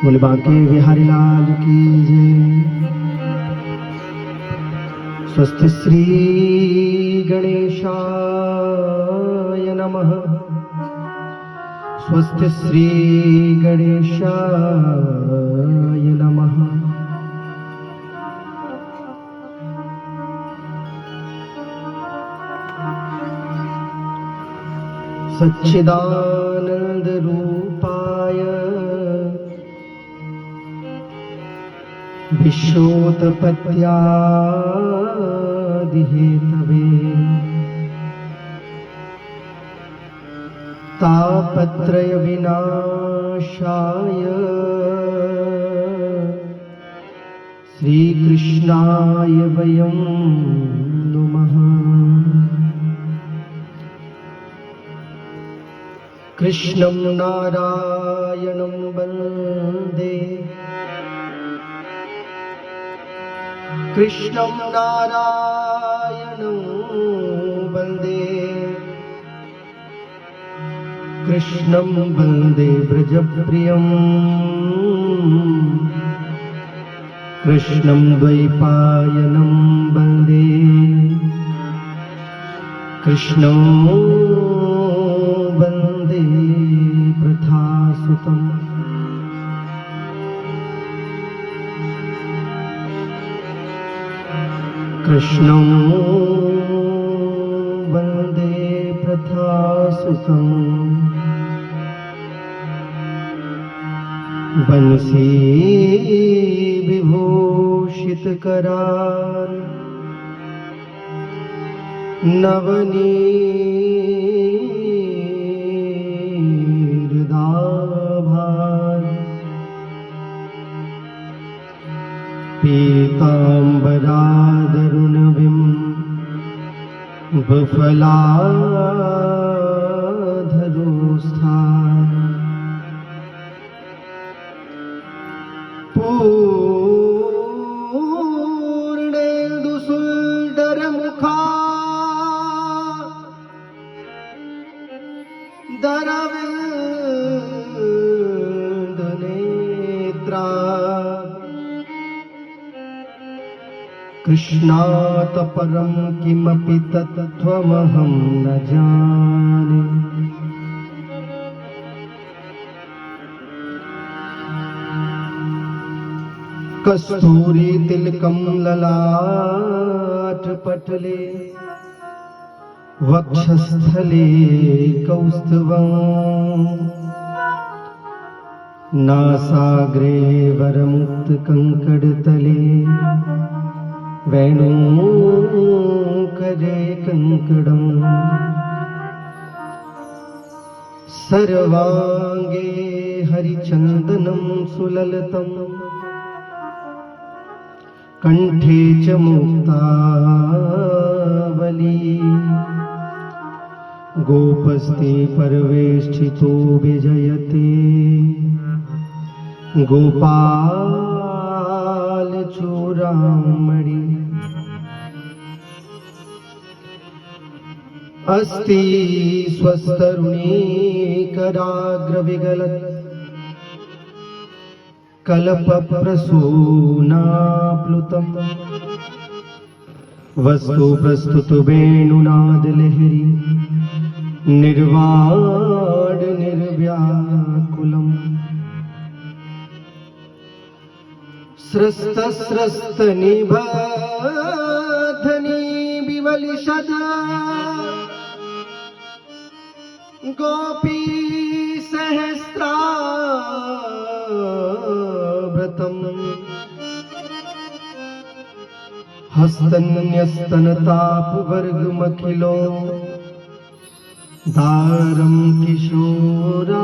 बोले बांके बिहारी लाल की जय। स्वस्ति श्री गणेशाय नमः। स्वस्ति श्री गणेशाय नमः। सच्चिदानंद रूपाय विश्वोत्पत्त्यादिहेतवे तापत्रय विनाशाय श्रीकृष्णाय वयं नुमः। कृष्णं नारायणं वन्दे कृष्णं नारायणं वन्दे कृष्णं वन्दे व्रजप्रियं कृष्णं द्वैपायनं वन्दे कृष्णं वन्दे प्रथासुतम्। कृष्णं वन्दे प्रथासुतम्। बंसी विभूषितकरान् नवनीताभान् पीताम्बरादरुणबिम्बफलाधरोत्स्थान् पूर्णेन्दुसुन्दरमुखा दरविन्दनेत्रा कृष्णात् परं किमपि तत्त्वमहं न जाने। कस्तूरीतिलकं ललाटपटले वक्षस्थले कौस्तुभं नासाग्रे वरमुक्तकङ्कणतले वेणुकरे कङ्कणम् सर्वाङ्गे हरिचन्दनं सुललितम् कंठे च मुक्तावली गोपस्ते परवेष्ठितो विजयते गोपाल चूड़ामणि अस्ति स्वस्तरुणी कराग्रविगलत् कल्पप्रसूनाप्लुतम् वस्तु प्रस्तुत वेणुनादलहरी निर्वाण निर्व्याकुलम् स्रस्तस्रस्तनिबद्धनी विमलिषदा गोपी सहस्राव्रतम् हस्तन्यस्तनतापवर्गमखिलो दारं किशोराकृति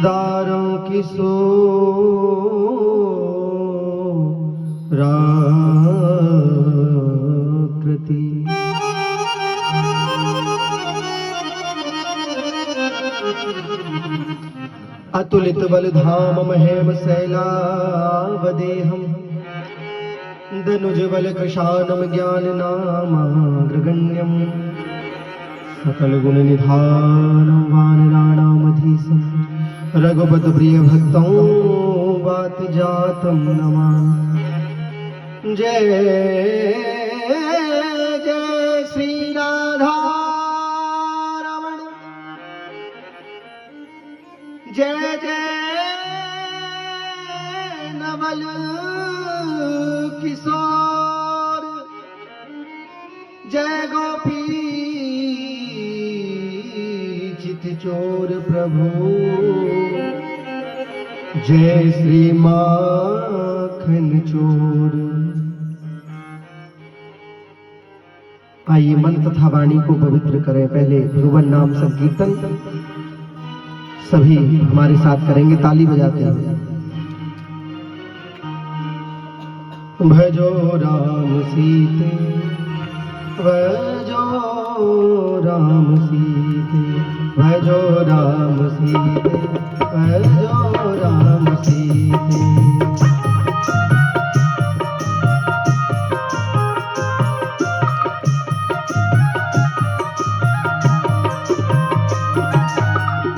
दारं किशोराकृति। अतुलित बलधाम महेम शैलावदेहम् दनुज बल कृशानम ज्ञान नामाग्रगण्यम् सकल गुण निधान वानराणामधीशं रघुपत प्रिय भक्तों बात जातम नमामि। जय जय श्री राधा रमण, जय जय नवल किशोर, जय गोपी चित चोर प्रभु, जय श्री माखन चोर। आइए मन तथा वाणी को पवित्र करें। पहले भगवान नाम संकीर्तन सभी हमारे साथ करेंगे ताली बजाते हुए। भजो राम सीते, भजो राम सीते, भजो राम सीते, भजो राम सीते।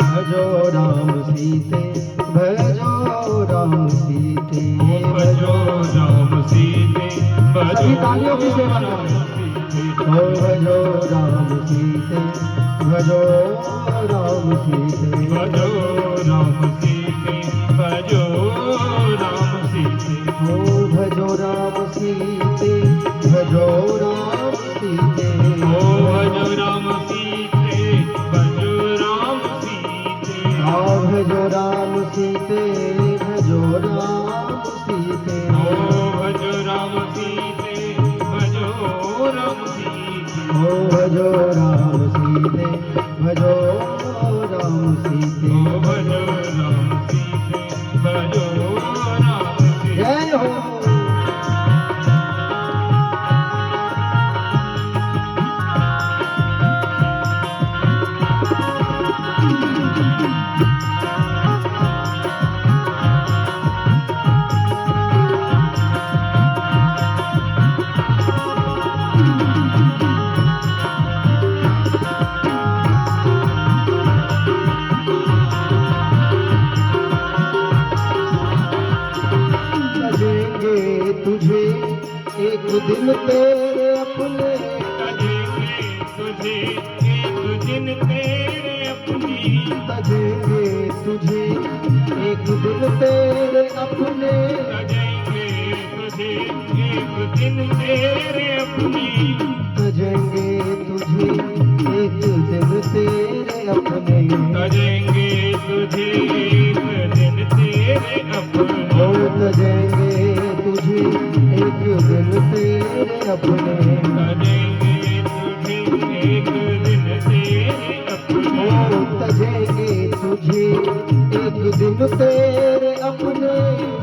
भजो राम सीते, भजो राम सीते, भजो राम सीते, सभी तालियों की सेवा करें। भजो राम सीते, भजो राम सीते, भजो राम सीते, भजो राम सीते, भजो राम सीते, भजो राम सीते, भजो राम सीते, भजो राम सीते, भजो राम सीते, भजो राम सीते, भजो राम सीते, भजो राम सीते, भजो राम सीते, भजो राम सीते, भजो राम सीते, भजो राम सीते। जय हो। सजेंगे तुझे एक दिन तेरे अपने, सजेंगे तुझे एक दिन तेरे अपनी, सजेंगे तुझे एक दिन तेरे अपने, सजेंगे तुझे एक दिन तेरे अपनी, सजेंगे तुझे एक दिन तेरे अपने, सजेंगे तुझे एक दिन तेरे अपने, ओ सजेंगे तुझे एक दिन तेरे अपने, सजेंगे तुझे एक दिन तेरे अपने, ओ सजेंगे तुझे एक दिन तेरे अपने,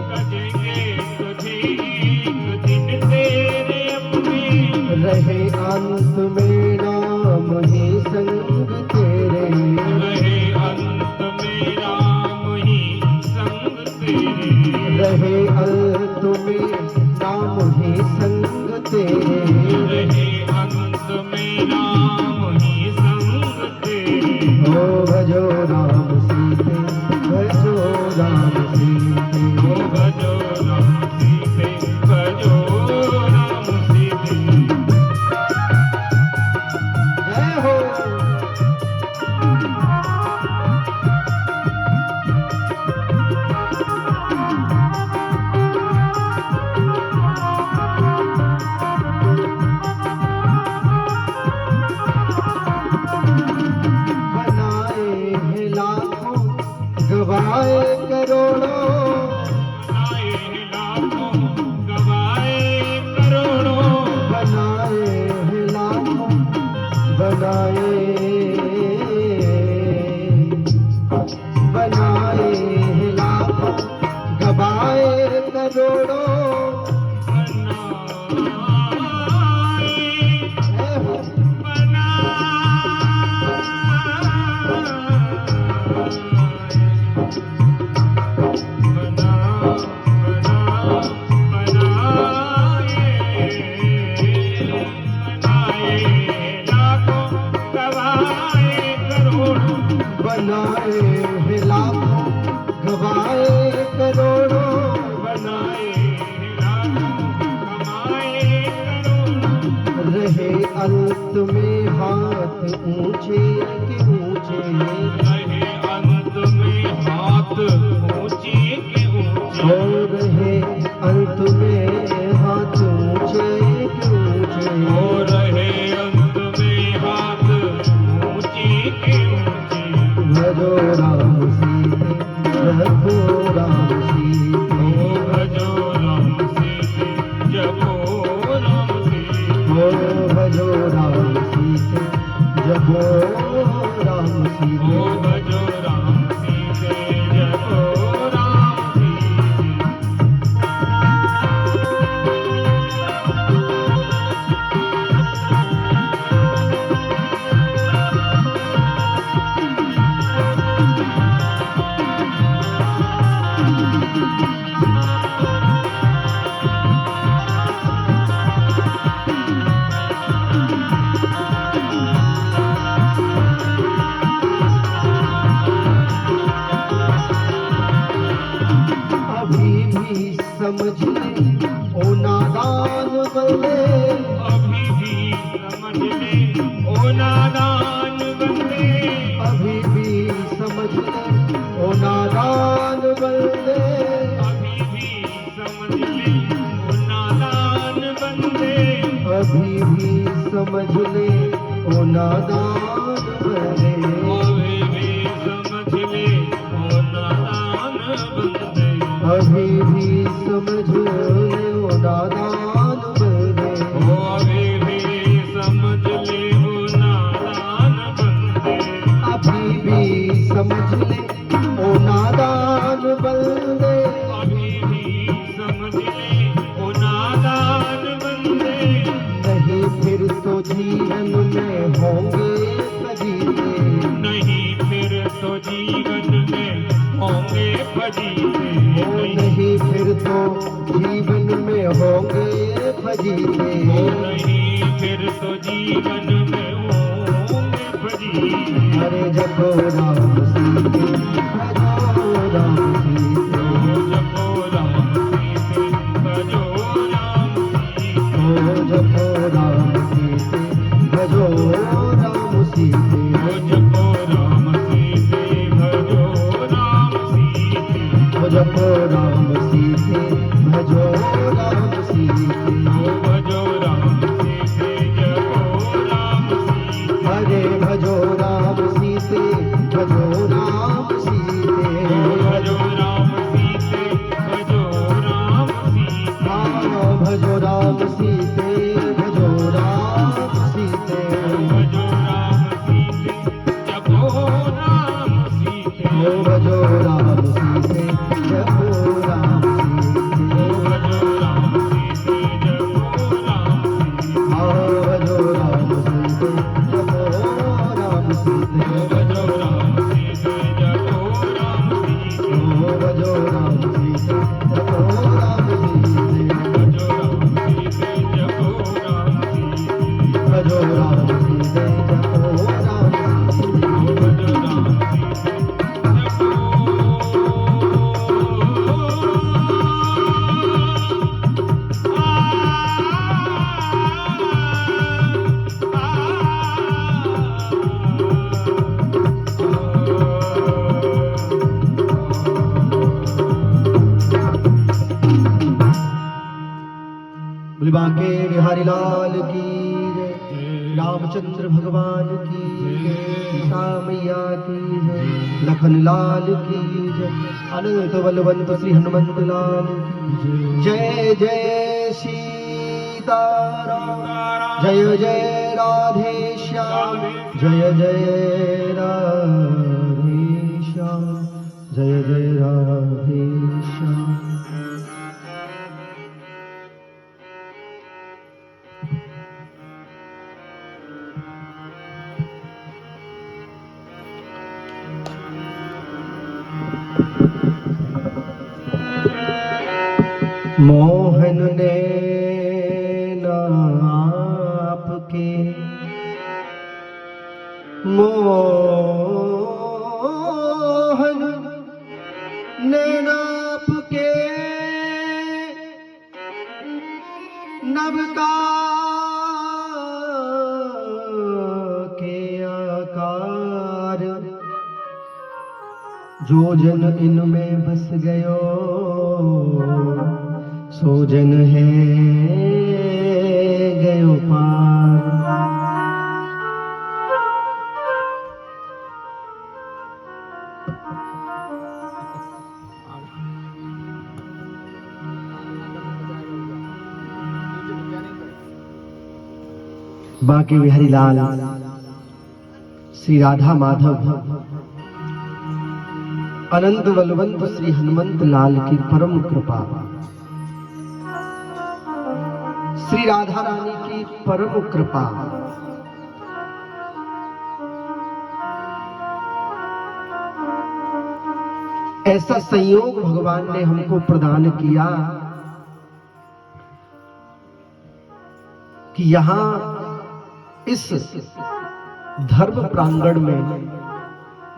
सजेंगे तुझे एक दिन तेरे अपने, रहे अंत में नाम ही संग तेरे, रहे अंत में राम ही संग तेरे, रहे अंत में नाम ही संग तेरे, रहे अंत में राम ही संग तेरे, ओ भजो राम सीते, भजो राम सीते, भजो राम सीते, भजो राम सीते। जय हो। बनाए हैं लाखों, गवाए करोड़ों, बनाए लाखों, गवाए करोड़ों, बनाए हैं लाखों, बनाए बनाए हैं लाखों, गवाए करोड़ों, बनाए जय हो। बनाए लाखों गवाए बनाए हैं लाखों गवाए करोड़ों, बनाए लाखों कमाए करोड़ों, रहे अंत में हाथ ऊंचे के ऊंचे, रहे अंत में हाथ ऊंचे के ऊंचे, हो रहे अंत में हाथ ऊंचे के ऊंचे, हो रहे अंत में हाथ ऊंचे के ऊंचे। भजो राम सीते जपो राम सीते, ओ भजो राम सीते जपो राम सीते, हो भजो राम सीते जपो राम ओ सीते। भजो राम सीते जपो राम सीते। अभी भी समझ ले ओ नादान बंदे, अभी भी समझ ले ओ नादान बंदे, अभी भी समझ ले ओ नादान बंदे, अभी भी समझ ले ओ नादान बंदे, अभी भी समझ ले ओ नादान बंदे, अभी भी समझ ले ओ नादान बंदे, अभी भी समझ ले ओ नादान बंदे, ओ अभी भी समझ ले ओ नादान बंदे, अभी भी समझ ले ओ नादान बंदे, अभी भी समझ ले ओ नादान बंदे, नहीं फिर तो जीवन में होंगे फजीते, नहीं फिर तो जीवन में होंगे फजीते, ओ नहीं फिर तो जीवन में होंगे फजीते, ओ नहीं फिर तो जीवन में होंगे फजीते। हरे जपो राम सीते भजो राम सीते, ओ जपो राम सीते भजो राम सीते, ओ जपो राम सीते भजो राम सीते, ओ जपो राम सीते भजो राम सीते, ओ जपो राम सीते भजो राम सीते, ओ भजो राम सीते जपो राम सीते, हरे भजो राम सीते भजो राम सीते, ओ भजो राम सीते भजो राम सीते, हाँ भजो राम सीते भजो राम सीते, भजो राम सीते जपो राम सीते, ओ भजो राम सीते जपो राम सीते, ओ भजो राम सीते जपो राम सीते, हाँ भजो राम सीते जपो राम सीते, ओ भजो राम सीते जपो राम सीते, ओ भजो राम सीते जपो राम सीते, भजो राम सीते जपो राम सीते, भजो राम सीते जपो राम सीते, ओ भजो राम सीते बोले बांके बिहारी लाल की जय, रामचंद्र भगवान की जय, सीता मैया की जय, लखन लाल की जय, अनंत बलवंत श्री हनुमंत लाल की जय, जय सीताराम, जय जय राधे श्याम, जय जय राधे श्याम, जय जय राधे श्याम। मोहन ने आपके मोहन जो जन इनमें बस गयो सो जन है गयो पार। बांके बिहारी लाल श्री राधा माधव अनंत बलवंत श्री हनुमंत लाल की परम कृपा, श्री राधा रानी की परम कृपा, ऐसा संयोग भगवान ने हमको प्रदान किया कि यहां इस धर्म प्रांगण में,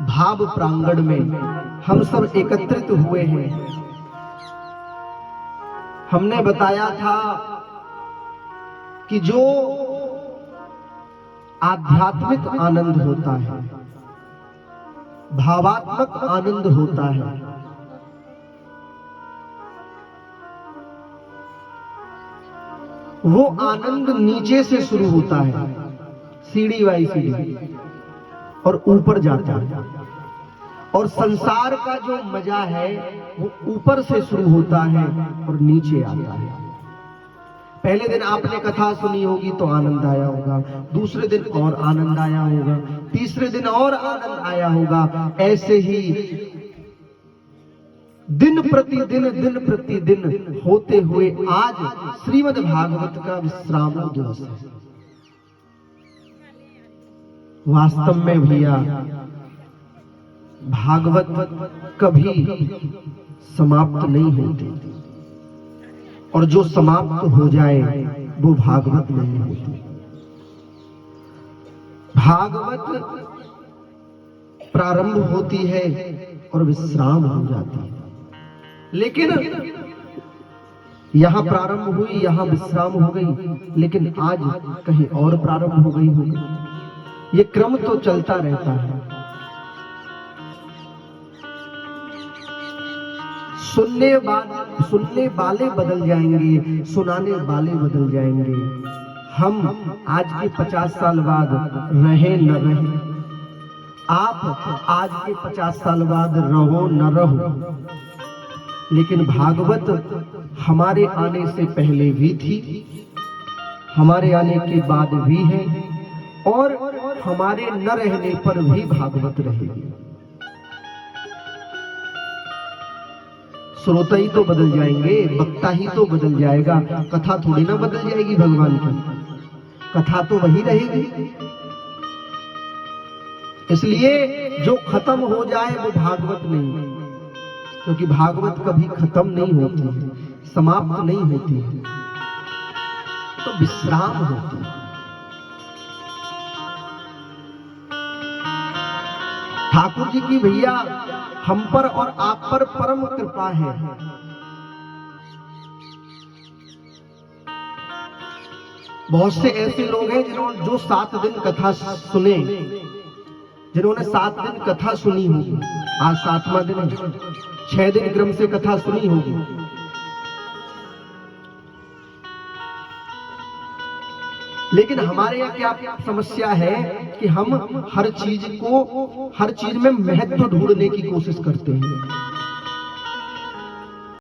भाव प्रांगण में हम सब एकत्रित हुए हैं। हमने बताया था कि जो आध्यात्मिक आनंद होता है, भावात्मक आनंद होता है, वो आनंद नीचे से शुरू होता है, सीढ़ी बाई सीढ़ी, और ऊपर जाता है। और संसार का जो मजा है वो ऊपर से शुरू होता है और नीचे आता है। पहले दिन आपने कथा सुनी होगी तो आनंद आया होगा, दूसरे दिन और आनंद आया होगा, तीसरे दिन और आनंद आया होगा। ऐसे ही दिन प्रतिदिन होते हुए आज श्रीमद् भागवत का विश्राम दिवस है। वास्तव में भैया भागवत कभी समाप्त नहीं होती, और जो समाप्त हो जाए वो भागवत नहीं होती। भागवत प्रारंभ होती है और विश्राम हो जाती है, लेकिन यहां प्रारंभ हुई, यहां विश्राम हो गई, लेकिन आज कहीं और प्रारंभ हो गई होगी। ये क्रम तो चलता रहता है। सुनने वाले बदल जाएंगे, सुनाने वाले बदल जाएंगे। हम आज के 50 साल बाद रहे न रहे, आप आज के 50 साल बाद रहो न रहो, लेकिन भागवत हमारे आने से पहले भी थी, हमारे आने के बाद भी है, और हमारे न रहने पर भी भागवत रहेगी। श्रोता ही तो बदल जाएंगे, वक्ता ही तो बदल जाएगा, कथा थोड़ी ना बदल जाएगी। भगवान की कथा तो वही रहेगी। इसलिए जो खत्म हो जाए वो भागवत नहीं, क्योंकि भागवत कभी खत्म नहीं होती है, समाप्त नहीं होती है, तो विश्राम होती है। ठाकुर जी की भैया हम पर और आप पर परम कृपा है। बहुत से ऐसे लोग हैं जिन्होंने जो 7 दिन कथा सुने, जिन्होंने 7 दिन कथा सुनी होगी, आज 7वां दिन है, 6 दिन क्रम से कथा सुनी होगी, लेकिन हमारे यहाँ क्या समस्या है कि हम हर चीज में महत्व ढूंढने की कोशिश करते हैं।